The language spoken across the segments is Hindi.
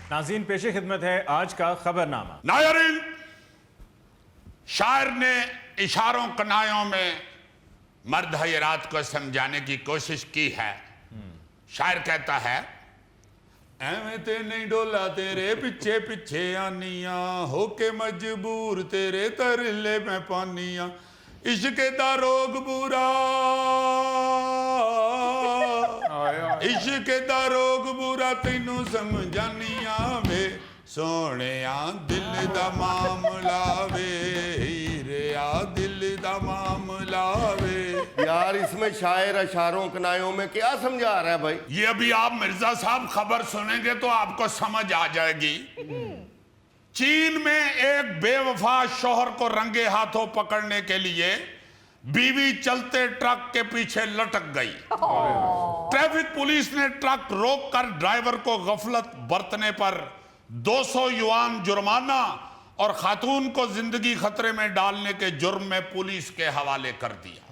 नाज़रीन, पेशे खिदमत है आज का खबरनामा। नायरीन, शायर ने इशारों कनायों में मर्द हयरात को समझाने की कोशिश की है। शायर कहता है, एवें ते नहीं डोला तेरे पीछे पीछे आनिया, होके मजबूर तेरे तरले में पानिया, इश्क दा रोग बुरा, इश्क दा रोग बुरा तैनू समझानिया वे सोहणिया, दिल दा मामला वे हीरिया, दिल दा मामला वे। यार इसमें शायर अशारों कनायों में क्या समझा रहा है भाई? ये अभी आप मिर्जा साहब खबर सुनेंगे तो आपको समझ आ जाएगी। चीन में एक बेवफा शौहर को रंगे हाथों पकड़ने के लिए बीवी चलते ट्रक के पीछे लटक गई। ट्रैफिक पुलिस ने ट्रक रोककर ड्राइवर को गफलत बरतने पर 200 युआन जुर्माना और खातून को जिंदगी खतरे में डालने के जुर्म में पुलिस के हवाले कर दिया।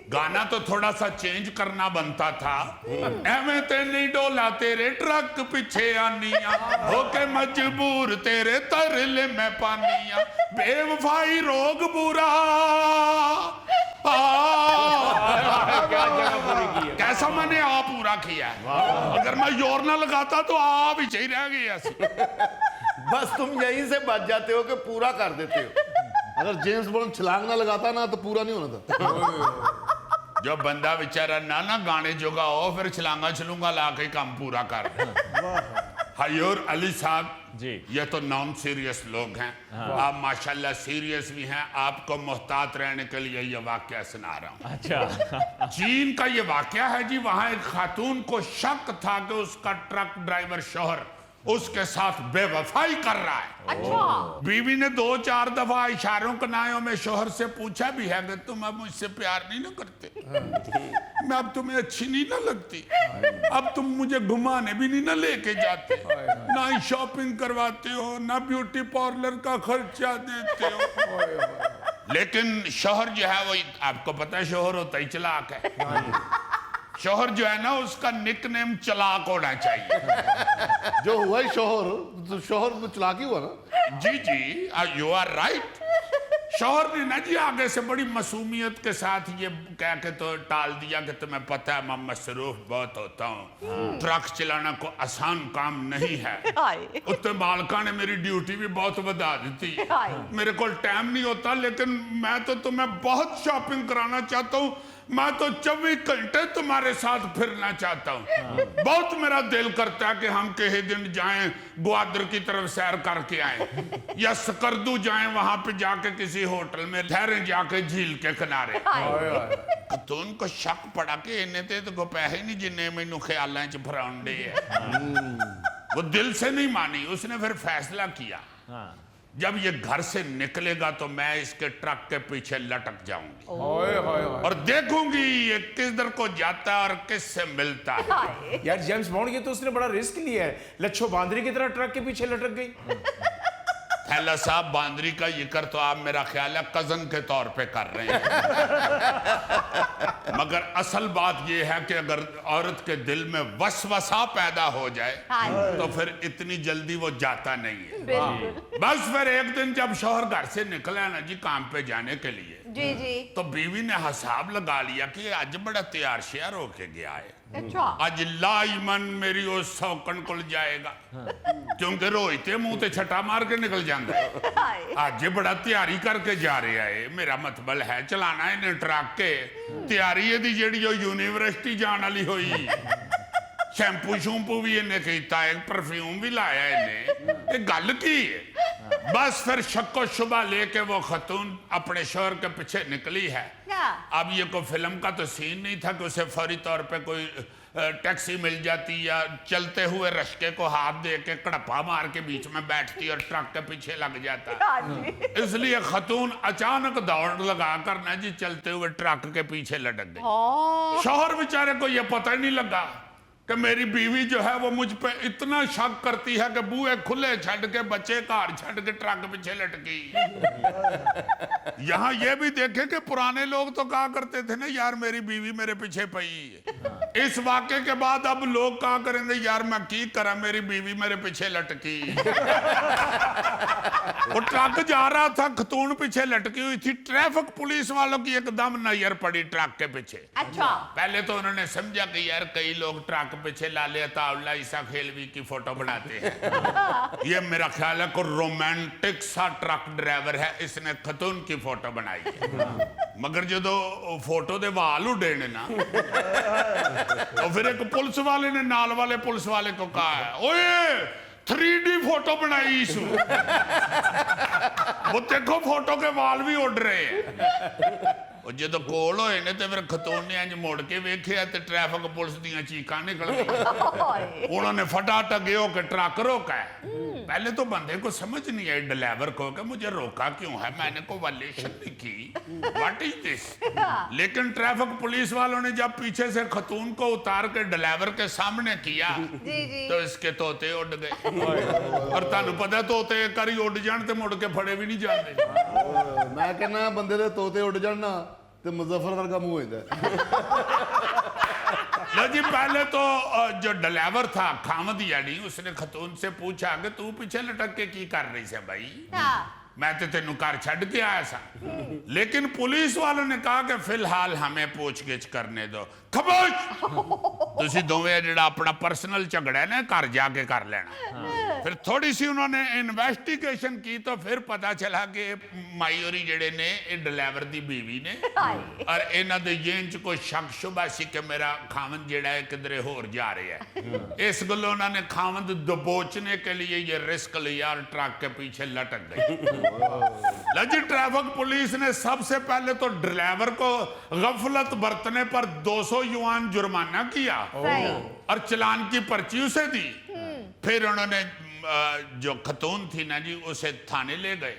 गाना तो थोड़ा सा चेंज करना बनता था। एवें ते नहीं डोला तेरे ट्रक पीछे आनिया, होके मजबूर तेरे तरले में पानिया, बेवफाई रोग बुरा। कैसा मैंने आ पूरा किया है। अगर मैं योर ना लगाता तो आ भी चाहिए रह गया। बस तुम यहीं से बच जाते हो कि पूरा कर देते हो। अगर जेम्स बॉन्ड छलांग ना लगाता ना तो पूरा नहीं होना था। जो बंदा बेचारा ना गाने जोगा हो, फिर छलांगा छलूंगा ला के काम पूरा कर। हयूर अली साहब जी, ये तो नॉन सीरियस लोग हैं। आप माशाल्लाह सीरियस भी हैं। आपको मोहतात रहने के लिए ये वाकया सुना रहा हूँ। अच्छा। चीन का ये वाकया है जी। वहां एक खातून को शक था कि उसका ट्रक ड्राइवर शौहर उसके साथ बेवफाई कर रहा है। अच्छा। बीवी ने 2-4 दफा इशारों कनायों में शौहर से पूछा भी है कि तुम अब मुझसे प्यार नहीं ना करते, मैं अब तुम्हें अच्छी नहीं ना लगती, अब तुम मुझे घुमाने भी नहीं ना लेके जाते, ना ही शॉपिंग करवाते हो, ना ब्यूटी पार्लर का खर्चा देते हो। लेकिन शौहर जो है वो, आपको पता है शौहर होता ही चलाक है। शौहर जो है ना उसका निकनेम चलाक होना चाहिए। जो हुआ ही शौहर, तो शौहर तो चलाकी हुआ ना। जी जी, यू आर राइट। शौहर ने ना जी आगे से बड़ी मासूमियत के साथ ये कह के तो टाल दिया कि तुम्हें पता है मैं मसरूफ बहुत होता हूँ, ट्रक चलाना को आसान काम नहीं है, उत्ते बालका ने मेरी ड्यूटी भी बहुत बढ़ा दी, मेरे को टाइम नहीं होता, लेकिन मैं तो तुम्हें बहुत शॉपिंग कराना चाहता हूँ, मैं तो 24 घंटे तुम्हारे साथ फिरना चाहता हूँ, बहुत मेरा दिल करता है कि हम किसी दिन जाएं ग्वादर की तरफ सैर करके आए, या सकरदू जाएं, वहां पे जाके किसी होटल में ठहरे जाके झील के किनारे। तो उनको शक पड़ा कि इन्हें तो पैसे नहीं जिन्हें मैनू ख्याल च फराउंडे है। वो दिल से नहीं मानी। उसने फिर फैसला किया जब ये घर से निकलेगा तो मैं इसके ट्रक के पीछे लटक जाऊंगी और देखूंगी ये किधर को जाता है और किससे मिलता है। यार जेम्स बॉन्ड ये तो उसने बड़ा रिस्क लिया है, लच्छो बांदरी की तरह ट्रक के पीछे लटक गई। थैला साहब, बांदरी का जिक्र तो आप मेरा ख्याल है कजन के तौर पे कर रहे हैं। मगर असल बात यह है कि अगर औरत के दिल में वसवसा पैदा हो जाए तो फिर इतनी जल्दी वो जाता नहीं है। बस फिर एक दिन जब शौहर घर से निकला ना जी काम पे जाने के लिए, जी जी, तो बीवी ने हिसाब लगा लिया कि आज बड़ा तैयार श्यार होके गया है, अच्छा, आज लाइमन मेरी उस सौकन को जाएगा, क्योंकि रोहिते मुंह ते छटा मार के निकल जाता है। आज बड़ा तैयारी करके जा रहा है, मेरा मतलब है चलाना है ट्रक के, तैयारी है जेड़ी यूनिवर्सिटी जाने वाली हुई, शैंपू शूंपू भी इन्हें किया, एक परफ्यूम भी लाया इन्हें, ये गल की है। बस फिर शक्को शुबा लेके वो खतून अपने शौहर के पीछे निकली है। अब ये कोई फिल्म का तो सीन नहीं था कि उसे फौरी तौर पे कोई टैक्सी मिल जाती या चलते हुए रश्के को हाथ दे के कड़प्पा मार के बीच में बैठती और ट्रक के पीछे लग जाता। इसलिए खतून अचानक दौड़ लगा कर ना जी चलते हुए ट्रक के पीछे लटक गई। शौहर बेचारे को यह पता ही नहीं लगा कि मेरी बीवी जो है वो मुझ पे इतना शक करती है कि बूहे खुले छड़ के बच्चे कार छड़ के ट्रक पीछे लटकी। यहाँ ये भी देखे कि पुराने लोग तो कहा करते थे ना यार मेरी बीवी मेरे पीछे पई है, इस वाक़े के बाद अब लोग कहा करेंगे यार मैं की करा, मेरी बीवी मेरे पीछे लटकी। वो ट्रक जा रहा था, खतून पीछे लटकी हुई थी। ट्रैफिक पुलिस वालों की एकदम नजर पड़ी ट्रक के पीछे। अच्छा। पहले तो उन्होंने समझा कि यार कई लोग ट्रक पीछे लाले तावला ईसा खेलवी की फोटो बनाते हैं। ये मेरा ख्याल है कोई रोमांटिक सा ट्रक ड्राइवर है, इसने खतून की फोटो बनाई है। मगर जो फोटो दे वाल उड़े ने ना, तो फिर एक पुलिस वाले ने नाल वाले पुलिस वाले को कहा है, ओए 3D फोटो बनाई इसू। वो देखो फोटो के वाल भी उड़ रहे हैं। जो कोल होए ने तो फिर खतून ने इंज मुड़ के वेख्या ते ट्रैफिक पुलिस दियां चीकां निकल गई। उन्होंने फटाफट गए के ट्रक रोका है। पहले तो बंदे को समझ नहीं आई, ड्राइवर को, कि मुझे रोका क्यों है, मैंने कोई वायलेशन नहीं की, व्हाट इज दिस। लेकिन ट्रैफिक पुलिस वालों ने जब पीछे से खतून को उतार के ड्राइवर के सामने किया तो इसके तोते उड़ गए। और तुहानू पता तोते एक बारी उड़ जान ते मुड़ के फड़े भी नहीं जाते। मैं कहना बंदे दे तोते उड़ जान ना ते मुजफ्फर वर्गा मुंह होता है। जी पहले तो जो ड्राइवर था खामद यानी, उसने खतून से पूछा कि तू पीछे लटक के की कर रही से भाई, मैं तो तेनू घर छड़ के आया सा। लेकिन पुलिस वालों ने कहा कि फिलहाल हमें पूछगिछ करने दो। खमोश, तुसी दोवें जिहड़ा अपना पर्सनल झगड़ा है ना घर जाके कर लेना। फिर थोड़ी सी उन्होंने इन्वेस्टिगेशन की तो फिर पता चला कि माई होरी जेड़े ने ड्राइवर दी बीवी ने, और इन्हां दे जेन च कोई शक शुबा सी कि मेरा खावंद जेड़ा है किधरे होर जा रहा है। इस गल्लों उन्होंने खावंद दबोचने के लिए ये रिस्क लिया और ट्रक के पीछे लटक गई। लजी ट्रैफिक पुलिस ने सबसे पहले तो ड्राइवर को गफलत बरतने पर 200 युआन जुर्माना किया और चलान की पर्ची उसे दी। फिर उन्होंने जो खतून थी ना जी उसे थाने ले गए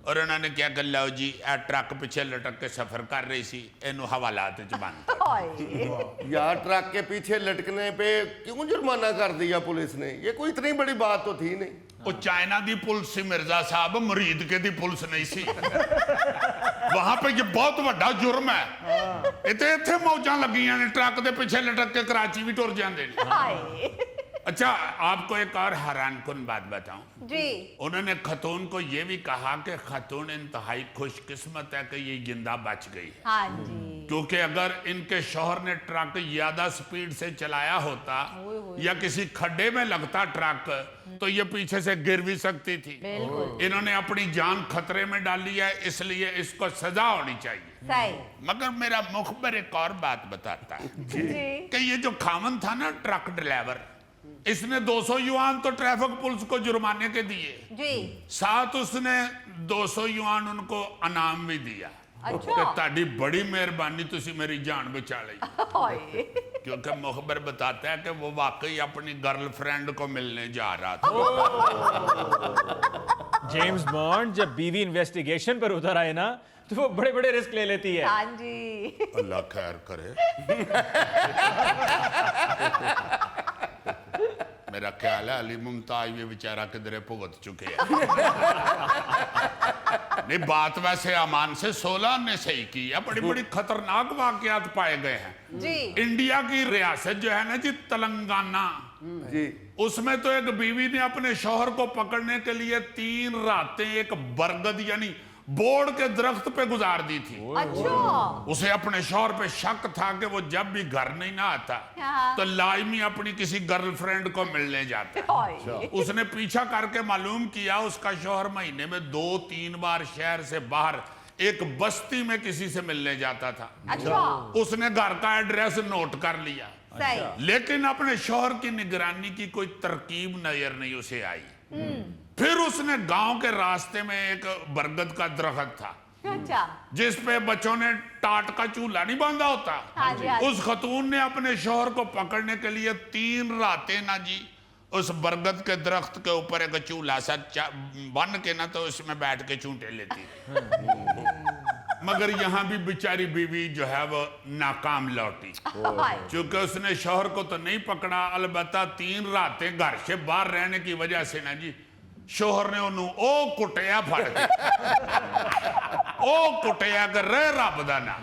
और उन्होंने क्या कर लो जी, ट्रक पीछे लटक के सफर कर रही सी, इनू हवालात च बंद कर। यार ट्रक के पीछे लटकने पे क्यों जुर्माना कर दिया पुलिस ने? ये कोई इतनी बड़ी बात तो थी नहीं। वो चाइना दी पुलिस सी मिर्जा साहब, मुरीद के दी पुलिस नहीं सी। वहां पे ये बहुत बड़ा जुर्म है। इतने मौजा लगियां ने, ट्रक के पीछे लटक के कराची भी टुर जाते हैं। अच्छा, आपको एक और हैरानकुन बात बताऊं जी। उन्होंने खतून को यह भी कहा कि खतून इंतहाई खुशकिस्मत है कि ये जिंदा बच गई, हाँ जी। क्योंकि अगर इनके शौहर ने ट्रक ज्यादा स्पीड से चलाया होता या किसी खड्डे में लगता ट्रक तो ये पीछे से गिर भी सकती थी। इन्होंने अपनी जान खतरे में डाली है, इसलिए इसको सजा होनी चाहिए। सही। मगर मेरा मुखबर एक और बात बताता है कि ये जो खामन था ना ट्रक ड्राइवर, इसने 200 युआन तो ट्रैफिक पुलिस को जुर्माने के दिए जी। साथ उसने 200 युआन उनको इनाम भी दिया। अच्छा। कि ताड़ी बड़ी मेहरबानी, तुसी मेरी जान बचा ली। क्योंकि मुखबर बताता है कि वो वाकई अपनी गर्लफ्रेंड को मिलने जा रहा था। जेम्स बॉन्ड जब बीवी इन्वेस्टिगेशन पर उतर आए ना तो वो बड़े बड़े रिस्क ले लेती है। हाँ जी। अल्लाह खैर करे। मेरा ख्याल है अली मुमताज भी बेचारा किधरे भुगत चुके हैं। नहीं, बात वैसे अमान से 16 ने सही की है। बड़ी बड़ी खतरनाक वाकयात पाए गए हैं जी। इंडिया की रियासत जो है ना जी तेलंगाना जी, उसमें तो एक बीवी ने अपने शौहर को पकड़ने के लिए 3 रातें एक बरगद यानी बोर्ड के दरख्त पे गुजार दी थी। अच्छा। उसे अपने शौहर पे शक था कि वो जब भी घर नहीं ना आता तो लाइमी अपनी किसी गर्लफ्रेंड को मिलने जाता। उसने पीछा करके मालूम किया उसका शौहर महीने में 2-3 बार शहर से बाहर एक बस्ती में किसी से मिलने जाता था। अच्छा। उसने घर का एड्रेस नोट कर लिया, सही। लेकिन अपने शौहर की निगरानी की कोई तरकीब नजर नहीं उसे आई। फिर उसने गांव के रास्ते में एक बरगद का दरख्त था अच्छा। जिस पे बच्चों ने टाट का चूल्हा नहीं बांधा होता। हाँ जी, हाँ जी। उस खतून ने अपने शौहर को पकड़ने के लिए 3 रातें ना जी उस बरगद के दरख्त के ऊपर एक चूल्हा सा बन के ना तो उसमें बैठ के चूंटे लेती। मगर यहाँ भी बेचारी बीवी जो है वो नाकाम लौटी, क्योंकि उसने शौहर को तो नहीं पकड़ा, अलबत्ता 3 रातें घर से बाहर रहने की वजह से ना जी शौहर ने उन्होंने ओ कुटिया फड़ के ओ कुटिया कर रहे रब दा ना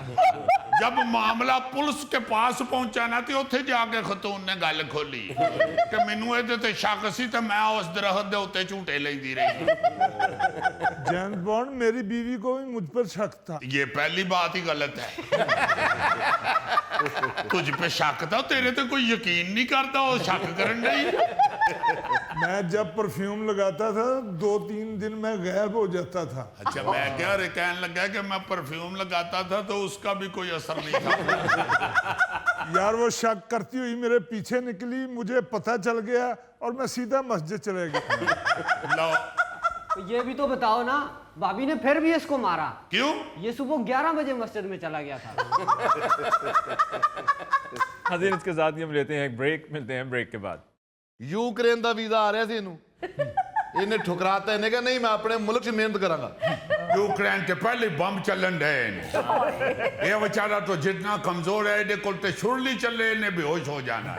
जब मामला पुलिस के पास पहुंचा ना तो उत्थे जाके खतून ने गल खोली कि मैनू इहदे ते शक सी ते मैं उस दरख्त दे उत्ते झूटे लैंदी रही। जेम्स बॉन्ड मेरी बीवी को भी मुझ पर शक था। ये पहली बात ही गलत है। तुझ पे शक था, तेरे ते कोई यकीन नहीं करता, वो शक करन डई। मैं जब परफ्यूम लगाता था 2-3 दिन में गायब हो जाता था। अच्छा, मैं क्या रे कहने लगा कि मैं परफ्यूम लगाता था तो उसका भी कोई असर नहीं था। यार वो शक करती हुई मेरे पीछे निकली, मुझे पता चल गया और मैं सीधा मस्जिद चले गया। लो, ये भी तो बताओ ना, भाभी ने फिर भी इसको मारा क्यों? ये सुबह 11 बजे मस्जिद में चला गया था। हाज़रीन, इसके साथ ही हम लेते हैं एक ब्रेक, मिलते हैं ब्रेक के बाद। यूक्रेन ਦਾ ਵੀਜ਼ਾ ਆ ਰਿਹਾ ਸੀ ਇਹਨੂੰ, ਇਹਨੇ ਠੁਕਰਾਤਾ, ਇਹਨੇ ਕਿਹਾ ਨਹੀਂ ਮੈਂ ਆਪਣੇ ਮੁਲਕ 'ਚ ਮਿਹਨਤ ਕਰਾਂਗਾ। यूक्रेन के पहले बम चलन डे ये बेचारा तो जितना कमजोर है, छुरली चले ने बेहोश हो जाना।